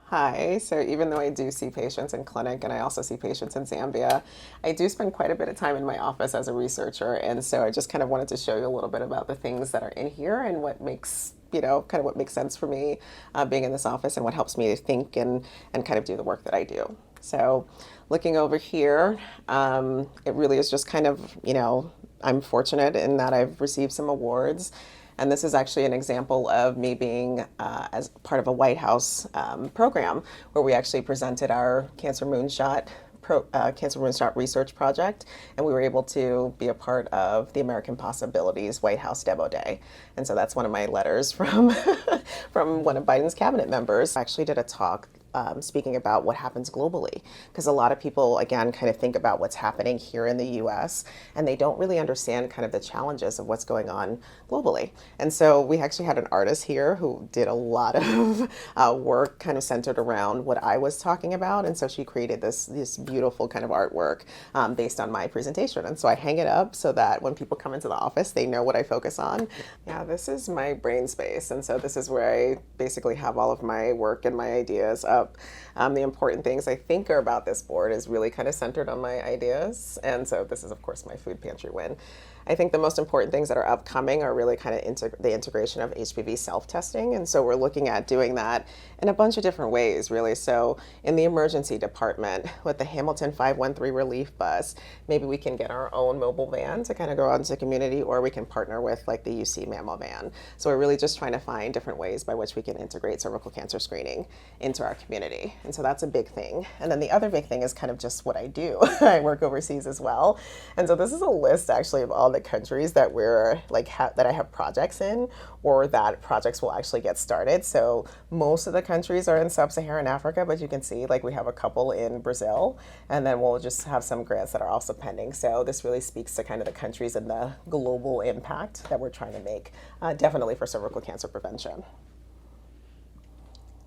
Hi. So even though I do see patients in clinic and I also see patients in Zambia, I do spend quite a bit of time in my office as a researcher. And so I just kind of wanted to show you a little bit about the things that are in here and what makes, kind of what makes sense for me being in this office and what helps me to think and kind of do the work that I do. So looking over here, it really is just kind of, I'm fortunate in that I've received some awards. And this is actually an example of me being as part of a White House program where we actually presented our Cancer Moonshot research project, and we were able to be a part of the American Possibilities White House Demo Day. And so that's one of my letters from from one of Biden's cabinet members. I actually did a talk speaking about what happens globally, because a lot of people, again, kind of think about what's happening here in the US and they don't really understand kind of the challenges of what's going on globally. And so we actually had an artist here who did a lot of work kind of centered around what I was talking about. And so she created this beautiful kind of artwork based on my presentation. And so I hang it up so that when people come into the office, they know what I focus on. Yeah, this is my brain space. And so this is where I basically have all of my work and my ideas up. The important things I think are about this board is really kind of centered on my ideas. And so this is, of course, my food pantry win. I think the most important things that are upcoming are really kind of the integration of HPV self-testing. And so we're looking at doing that in a bunch of different ways, really. So in the emergency department with the Hamilton 513 relief bus, maybe we can get our own mobile van to kind of go out into the community, or we can partner with like the UC Mammo van. So we're really just trying to find different ways by which we can integrate cervical cancer screening into our community. And so that's a big thing. And then the other big thing is kind of just what I do. I work overseas as well. And so this is a list actually of all the countries that we're like that I have projects in, or that projects will actually get started. So most of the countries are in sub-Saharan Africa, but you can see like we have a couple in Brazil, and then we'll just have some grants that are also pending. So this really speaks to kind of the countries and the global impact that we're trying to make, definitely for cervical cancer prevention.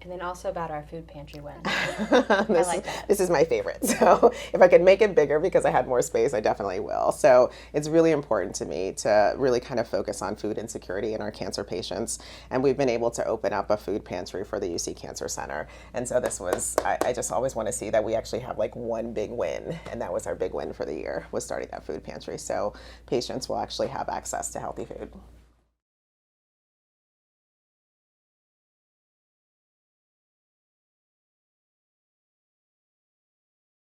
And then also about our food pantry win. I like that. This is my favorite. So if I could make it bigger because I had more space, I definitely will. So it's really important to me to really kind of focus on food insecurity in our cancer patients. And we've been able to open up a food pantry for the UC Cancer Center. And so this was, I just always want to see that we actually have like one big win. And that was our big win for the year, was starting that food pantry. So patients will actually have access to healthy food.